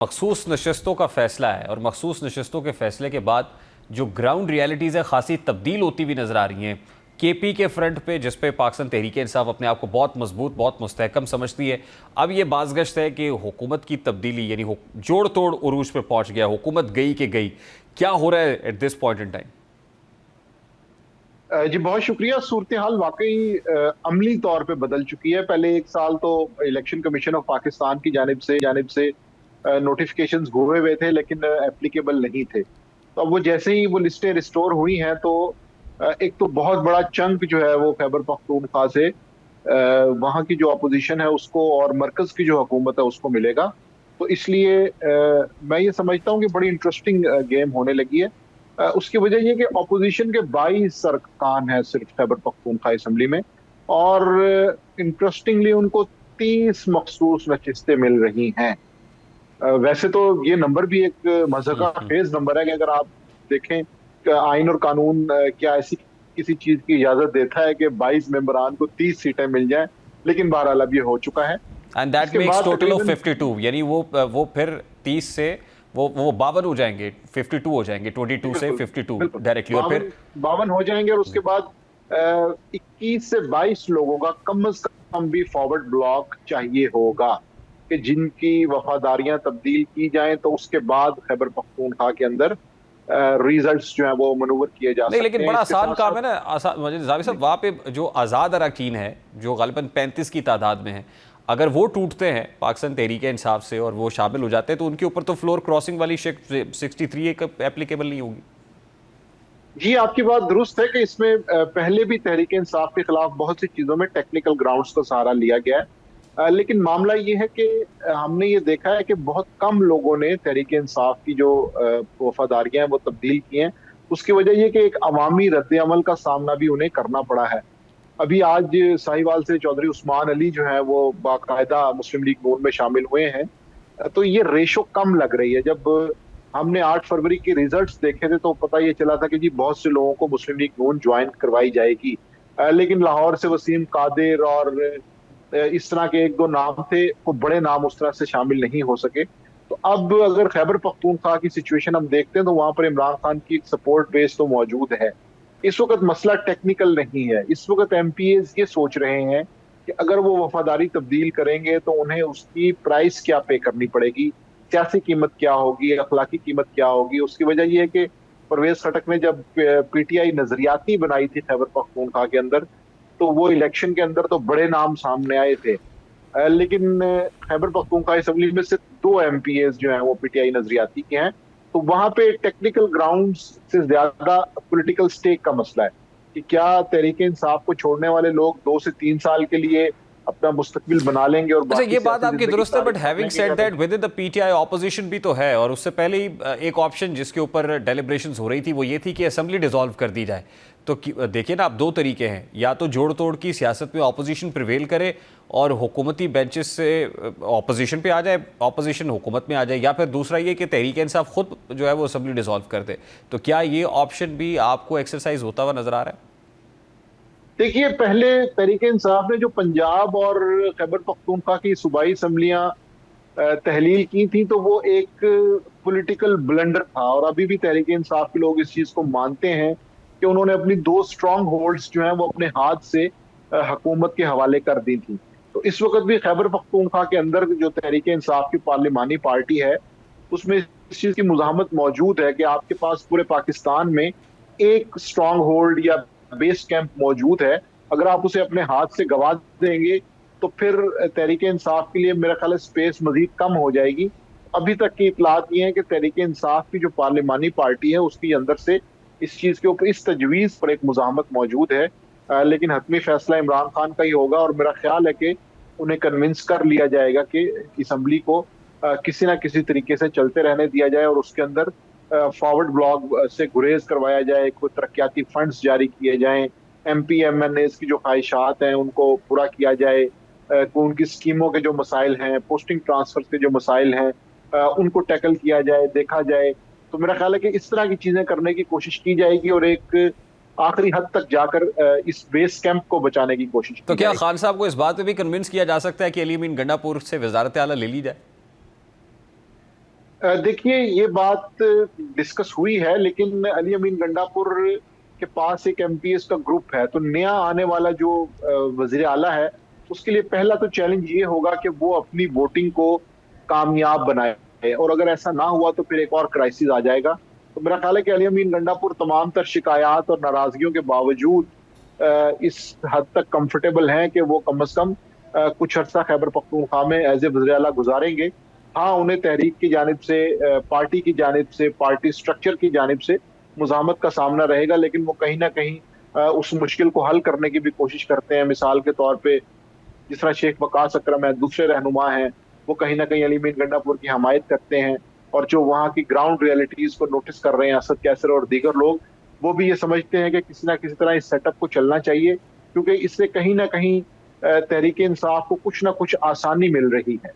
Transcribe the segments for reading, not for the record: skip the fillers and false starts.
मखसूस नशस्तों का फैसला है और मखसूस नशस्तों के फैसले के बाद जो ग्राउंड रियलिटीज़ है खासी तब्दील होती हुई नज़र आ रही हैं। केपी के फ्रंट पे जिस पे पाकिस्तान तहरीक इंसाफ अपने आप को बहुत मजबूत बहुत मुस्तहकम समझती है, अब ये बाज़गश्त है कि हुकूमत की तब्दीली यानी जोड़ तोड़ उरूज पे पहुंच गया, हुकूमत गई के गई। क्या हो रहा है at this point in time? जी बहुत शुक्रिया। सूरत हाल वाकई अमली तौर पे बदल चुकी है। पहले एक साल तो इलेक्शन कमीशन ऑफ पाकिस्तान की जानिब से नोटिफिकेशंस हुए हुए थे, लेकिन एप्लीकेबल नहीं थे। तो अब वो जैसे ही वो लिस्टें रिस्टोर हुई हैं, तो एक तो बहुत बड़ा चंक जो है वो खैबर पख्तूनख्वा से वहाँ की जो अपोजिशन है उसको और मरकज की जो हुकूमत है उसको मिलेगा। तो इसलिए मैं ये समझता हूँ कि बड़ी इंटरेस्टिंग गेम होने लगी है। उसकी वजह ये कि ऑपोजिशन के 22 अरकान है सिर्फ खैबर पख्तूनख्वा असेंबली में, और इंटरेस्टिंगली उनको 30 मखसूस नशिस्तें मिल रही हैं। वैसे तो ये नंबर भी एक मज़ाक़ खेज नंबर है कि अगर आप देखें कि आइन और कानून क्या ऐसी किसी चीज की इजाजत देता है कि 22 मेंबरान को 30 सीटें मिल जाएं, लेकिन बहरहाल अब ये हो चुका है। एंड दैट इसके मेक्स बाद टोटल ऑफ तकरीबन 52, यानी वो फिर 30 से वो 52 हो जाएंगे, 52 हो जाएंगे, 22 से बिल्कुल 52 बिल्कुल डायरेक्टली। और फिर 52 हो जाएंगे, और उसके बाद 21 से 22 लोगों का कम अज कम भी फॉरवर्ड ब्लॉक चाहिए होगा कि जिनकी वफादारियां तब्दील की जाएं, तो उसके बाद खैबर पख्तूनख्वा के अंदर रिजल्ट्स जो है वो मनूवर किए जा नहीं, सकते लेकिन हैं। बड़ा इसके आसान साथ काम साथ है ना। आसान मुझे जावेद साहब, जी वहाँ पे जो आज़ाद अरकान है जो गालिबन 35 की तादाद में है, अगर वो टूटते हैं पाकिस्तान तहरीक इंसाफ से और वो शामिल हो जाते हैं, तो उनके ऊपर तो फ्लोर क्रॉसिंग वाली 63 एक एप्लीकेबल नहीं होगी। जी, आपकी बात दुरुस्त है कि इसमें पहले भी तहरीक इंसाफ के खिलाफ बहुत सी चीजों में टेक्निकल ग्राउंड्स का सहारा लिया गया है। लेकिन मामला ये है कि हमने ये देखा है कि बहुत कम लोगों ने तहरीक इंसाफ की जो वफादारियां हैं वो तब्दील की हैं। उसकी वजह ये कि एक अवामी रद्द अमल का सामना भी उन्हें करना पड़ा है। अभी आज साहिवाल से चौधरी उस्मान अली जो है वो बाकायदा मुस्लिम लीग नून में शामिल हुए हैं। तो ये रेशो कम लग रही है। जब हमने 8 फरवरी के रिजल्ट्स देखे थे तो पता ये चला था कि जी बहुत से लोगों को मुस्लिम लीग नून ज्वाइन करवाई जाएगी, लेकिन लाहौर से वसीम कादिर और इस तरह के एक दो नाम थे, को बड़े नाम उस तरह से शामिल नहीं हो सके। तो अब अगर खैबर पख्तूनख्वा की सिचुएशन हम देखते हैं, तो वहां पर इमरान खान की एक सपोर्ट बेस तो मौजूद है। इस वक्त मसला टेक्निकल नहीं है। इस वक्त एमपीएस ये सोच रहे हैं कि अगर वो वफादारी तब्दील करेंगे तो उन्हें उसकी प्राइस क्या पे करनी पड़ेगी, सियासी कीमत क्या होगी, अखलाकी कीमत क्या होगी। उसकी वजह यह है कि परवेज खटक ने जब पीटीआई नजरियाती बनाई थी खैबर पख्तूनख्वा के अंदर, तो वो इलेक्शन के अंदर तो बड़े नाम सामने आए थे। लेकिन खैबर पख्तूनख्वा असेंबली में सिर्फ 2 एमपीएस जो हैं वो पीटीआई नजरियाती के हैं। तो वहां पे टेक्निकल ग्राउंड्स से ज्यादा पॉलिटिकल स्टेक का मसला है कि क्या तहरीक इंसाफ को छोड़ने वाले लोग 2 से 3 साल के लिए अपना मुस्तकबिल बना लेंगे और अच्छा, बाकी ये बात सियासी आपकी जिंदगी दुरुस्त है, बट तारीख कर हैविंग लेंगे सेड या दैट नहीं। With in the PTI opposition भी तो है, और उससे पहले ही एक ऑप्शन जिसके ऊपर डेलिब्रेशंस हो रही थी वो ये थी कि असेंबली डिसॉल्व कर दी जाए। तो देखिए ना, आप दो तरीके हैं, या तो जोड़ तोड़ की सियासत में ऑपोजिशन प्रिवेल करे और हुकूमती बेंचेस से ऑपोजिशन पे आ जाए, ऑपोजिशन हुकूमत में आ जाए, या फिर दूसरा ये कि तहरीक इंसाफ खुद जो है वो असेंबली डिसॉल्व कर दे। तो क्या ये ऑप्शन भी आपको एक्सरसाइज होता हुआ नजर आ रहा है? देखिए, पहले तहरीक इंसाफ ने जो पंजाब और खैबर पख्तूनख्वा की सूबाई असम्बलियां तहलील की थी, तो वो एक पॉलिटिकल ब्लंडर था। और अभी भी तहरीक इंसाफ के लोग इस चीज को मानते हैं कि उन्होंने अपनी 2 स्ट्रांग होल्ड्स जो हैं वो अपने हाथ से हुकूमत के हवाले कर दी थी। तो इस वक्त भी खैबर पख्तूनख्वा के अंदर जो तहरीक इंसाफ की पार्लिमानी पार्टी है, उसमें इस चीज की मुजाहमत मौजूद है कि आपके पास पूरे पाकिस्तान में एक स्ट्रांग होल्ड या बेस कैंप मौजूद है। अगर आप उसे अपने हाथ से गवा देंगे, तो फिर तहरीक इंसाफ के लिए मेरा ख्याल है स्पेस मजीद कम हो जाएगी। अभी तक की इतलात ये है कि तहरीक इंसाफ की जो पार्लिमानी पार्टी है उसके अंदर से इस चीज के ऊपर, इस तजवीज पर एक मुजाहमत मौजूद है। लेकिन हतमी फैसला इमरान खान का ही होगा, और मेरा ख्याल है कि उन्हें कन्विंस कर लिया जाएगा कि असम्बली को किसी ना किसी तरीके से चलते रहने दिया जाए और उसके अंदर फॉरवर्ड ब्लॉक से गुरेज करवाया जाए, कोई तरक्याती फंड्स जारी किए जाएं, एमपी एमएनए की जो ख्वाहिशात हैं उनको पूरा किया जाए, उनकी स्कीमों के जो मसाइल हैं, पोस्टिंग ट्रांसफर के जो मसाइल हैं, उनको टैकल किया जाए, देखा जाए। तो मेरा ख्याल है कि इस तरह की चीजें करने की कोशिश की जाएगी और एक आखिरी हद तक जाकर इस बेस कैंप को बचाने की कोशिश तो की क्या जाएगी। खान साहब को इस बात पे भी कन्विंस किया जा सकता है कि अली अमीन गंडापुर से वजारत आला ले ली जाए? देखिए, ये बात डिस्कस हुई है, लेकिन अली अमीन गंडापुर के पास एक एमपीएस का ग्रुप है, तो नया आने वाला जो वजीर आला है, उसके लिए पहला तो चैलेंज ये होगा कि वो अपनी वोटिंग को कामयाब बनाए, और अगर ऐसा ना हुआ तो फिर एक और क्राइसिस आ जाएगा। तो मेरा ख्याल है कि अली अमीन गंडापुर तमाम तर शिकायत और नाराजगियों के बावजूद इस हद तक कंफर्टेबल हैं कि वो कम से कम कुछ अर्सा खैबर पख्तूनख्वा में एज ए वज़ीर आला गुजारेंगे। हाँ, उन्हें तहरीक की जानिब से, पार्टी की जानिब से, पार्टी स्ट्रक्चर की जानिब से मुज़ाहमत का सामना रहेगा, लेकिन वो कहीं ना कहीं उस मुश्किल को हल करने की भी कोशिश करते हैं। मिसाल के तौर पे जिस तरह शेख वकास अकरम है, दूसरे रहनुमा हैं, वो कहीं ना कहीं अली अमीन गंडापुर की हमायत करते हैं, और जो वहाँ की ग्राउंड रियलिटीज को नोटिस कर रहे हैं, असद कैसर और दीगर लोग, वो भी ये समझते हैं कि किसी ना किसी तरह इस सेटअप को चलना चाहिए, क्योंकि इससे कहीं ना कहीं तहरीक इंसाफ को कुछ ना कुछ आसानी मिल रही है।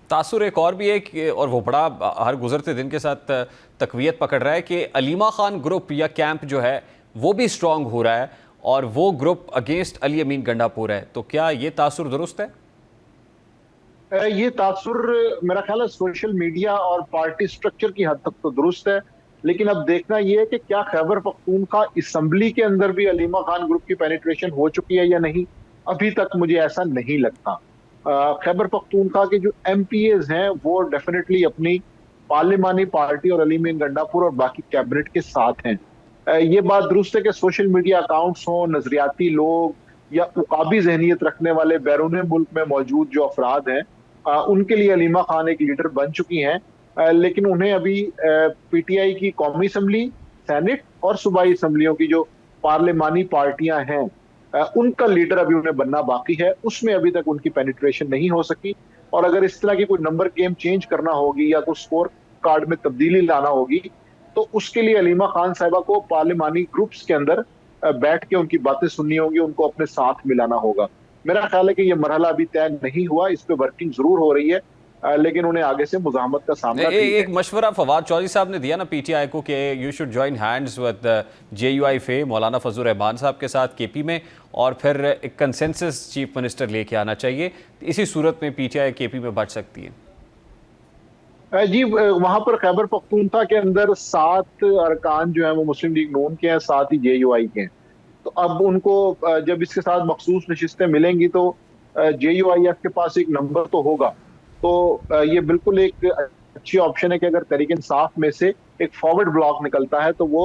तासुर एक और भी है और वो बड़ा हर गुजरते दिन के साथ तकवीत पकड़ रहा है कि अलीमा खान ग्रुप या कैंप जो है वो भी स्ट्रांग हो रहा है और वो ग्रुप अगेंस्ट अली अमीन गंडापुर है। तो क्या ये तासुर दुरुस्त है? ये तासुर मेरा ख्याल है सोशल मीडिया और पार्टी स्ट्रक्चर की हद तक तो दुरुस्त है, लेकिन अब देखना यह है कि क्या खैबर पख्तूनख्वा असम्बली के अंदर भी अलीमा खान ग्रुप की पेनिट्रेशन हो चुकी है या नहीं। अभी तक मुझे ऐसा नहीं लगता। खैबर पख्तूनख्वा के जो एमपीएज हैं वो डेफिनेटली अपनी पार्लिमानी पार्टी और अली अमीन गंडापुर और बाकी कैबिनेट के साथ हैं। ये बात दुरुस्त है कि सोशल मीडिया अकाउंट्स हों, नजरियाती लोग या उकाबी जहनीत रखने वाले बैरून मुल्क में मौजूद जो अफराद हैं, उनके लिए अलीमा खान एक लीडर बन चुकी हैं, लेकिन उन्हें अभी पीटीआई की कौमी असम्बली, सेनेट और सूबाई असम्बलियों की जो पार्लिमानी पार्टियां हैं, उनका लीडर अभी उन्हें बनना बाकी है। उसमें अभी तक उनकी पेनिट्रेशन नहीं हो सकी, और अगर इस तरह की कोई नंबर गेम चेंज करना होगी या कोई स्कोर कार्ड में तब्दीली लाना होगी, तो उसके लिए अलीमा खान साहिबा को पार्लिमानी ग्रुप्स के अंदर बैठ के उनकी बातें सुननी होगी, उनको अपने साथ मिलाना होगा। मेरा ख्याल है कि ये मरहला अभी तय नहीं हुआ, इस पे वर्किंग जरूर हो रही है, लेकिन उन्हें आगे से मुज़ाहमत का सामना एक मशवरा फवाद चौधरी साहब ने दिया ना पीटीआई को कि you should join hands with JUI फे मौलाना फजल रहमान साहब के साथ केपी में, और फिर एक कंसेंसस चीफ मिनिस्टर लेके आना चाहिए। इसी सूरत में पीटीआई केपी में बढ़ सकती है। जी, वहां पर खैबर पख्तूनख्वा के अंदर 7 अरकान जो है वो मुस्लिम लीग नून के हैं, 7 ही जेयूआई के हैं। तो अब उनको जब इसके साथ मखसूस नशिस्तें मिलेंगी तो जेयूआईएफ के पास एक नंबर तो होगा। तो ये बिल्कुल एक अच्छी ऑप्शन है कि अगर तहरीक इंसाफ में से एक फॉरवर्ड ब्लॉक निकलता है तो वो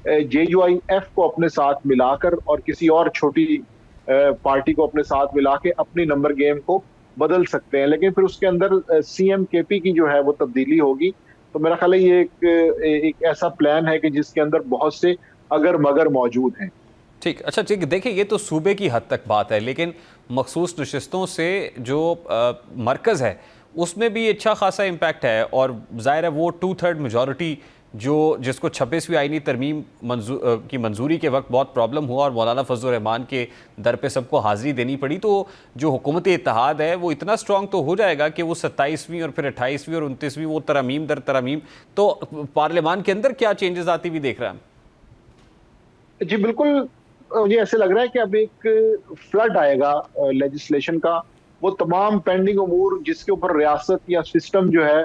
जेयूआईएफ को अपने साथ मिलाकर और किसी और छोटी पार्टी को अपने साथ मिला के अपनी नंबर गेम को बदल सकते हैं, लेकिन फिर उसके अंदर सीएम केपी की जो है वो तब्दीली होगी। तो मेरा ख्याल है ये एक ऐसा प्लान है कि जिसके अंदर बहुत से अगर मगर मौजूद हैं। ठीक, अच्छा ठीक, देखिए ये तो सूबे की हद तक बात है, लेकिन मखसूस नशिस्तों से जो मरकज़ है उसमें भी अच्छा खासा इम्पैक्ट है, और ज़ाहिर है वो 2/3 मेजॉरिटी जो जिसको 26वीं आईनी तरमीम की मंजूरी के वक्त बहुत प्रॉब्लम हुआ और मौलाना फजल रहमान के दर पे सबको हाज़िरी देनी पड़ी, तो जो हुकूमत इत्तेहाद है वो इतना स्ट्रॉन्ग तो हो जाएगा कि वो 27वीं और फिर 28वीं और 29वीं वो तरमीम दर तरमीम, तो पार्लियामान के अंदर क्या चेंजेस आती हुई देख रहा है? जी बिल्कुल, मुझे ऐसे लग रहा है कि अब एक फ्लड आएगा लेजिस्लेशन का। वो तमाम पेंडिंग अमूर जिसके ऊपर रियासत या सिस्टम जो है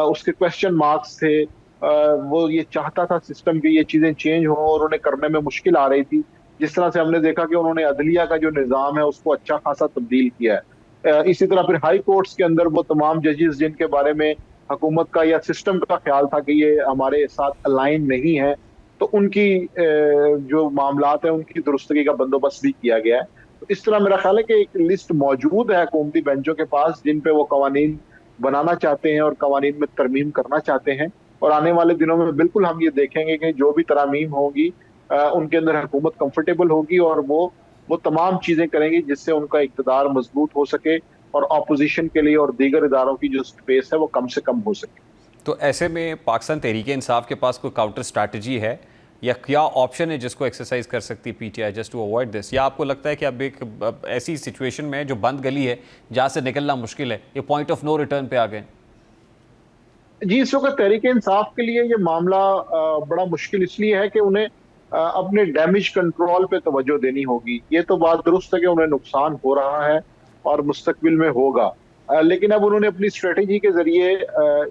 उसके क्वेश्चन मार्क्स थे, वो ये चाहता था सिस्टम की ये चीजें चेंज हो और उन्हें करने में मुश्किल आ रही थी। जिस तरह से हमने देखा कि उन्होंने अदलिया का जो निज़ाम है उसको अच्छा खासा तब्दील किया है। इसी तरह फिर हाई कोर्ट्स के अंदर वो तमाम जजेस जिनके बारे में हुकूमत का या सिस्टम का ख्याल था कि ये हमारे साथ अलाइन नहीं है, तो उनकी जो मामलात है उनकी दुरुस्तगी का बंदोबस्त भी किया गया है। तो इस तरह मेरा ख्याल है कि एक लिस्ट मौजूद है हुकूमती बेंचों के पास जिन पे वो कवानीन बनाना चाहते हैं और कवानीन में तरमीम करना चाहते हैं, और आने वाले दिनों में बिल्कुल हम ये देखेंगे कि जो भी तरामीम होगी उनके अंदर हुकूमत कंफर्टेबल होगी और वो तमाम चीजें करेंगी जिससे उनका इक़्तिदार मजबूत हो सके और अपोजिशन के लिए और दीगर इदारों की जो स्पेस है वो कम से कम हो सके। तो ऐसे में पाकिस्तान तहरीक इंसाफ के पास कोई काउंटर स्ट्रैटेजी है या क्या ऑप्शन है जिसको एक्सरसाइज कर सकती है PTI just to avoid this, या आपको लगता है कि अब एक ऐसी सिचुएशन में जो बंद गली है जहाँ से निकलना मुश्किल है, ये पॉइंट ऑफ नो रिटर्न पे आ गए? जी, इस वक्त तहरीक इंसाफ के लिए ये मामला बड़ा मुश्किल इसलिए है कि उन्हें अपने डैमेज कंट्रोल पे तवज्जो देनी होगी। ये तो बात दुरुस्त है कि उन्हें नुकसान हो रहा है और मुस्तकबिल में होगा, लेकिन अब उन्होंने अपनी स्ट्रेटेजी के जरिए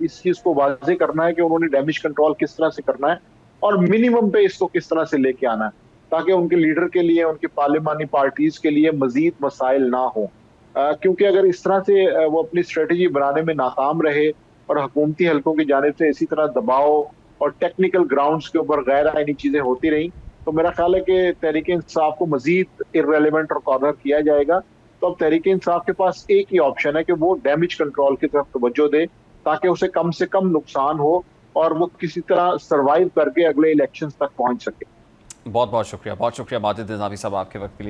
इस चीज को वाजे करना है कि उन्होंने डैमेज कंट्रोल किस तरह से करना है और मिनिमम पे इसको किस तरह से लेके आना है, ताकि उनके लीडर के लिए, उनके पार्लिमानी पार्टीज के लिए मजीद मसाइल ना हो। क्योंकि अगर इस तरह से वो अपनी स्ट्रेटेजी बनाने में नाकाम रहे और हुकूमती हलकों की जानिब से इसी तरह दबाव और टेक्निकल ग्राउंड्स के ऊपर गैर आईनी चीजें होती रही, तो मेरा ख्याल है कि तहरीक इंसाफ को मजीद इररेलेवेंट और कॉर्नर किया जाएगा। तो अब तहरीक इंसाफ के पास एक ही ऑप्शन है कि वो डैमेज कंट्रोल की तरफ तवज्जो दे, ताकि उसे कम से कम नुकसान हो और वो किसी तरह सरवाइव करके अगले इलेक्शंस तक पहुंच सके। बहुत बहुत शुक्रिया माजिद निज़ामी साहब आपके वक्त के लिए।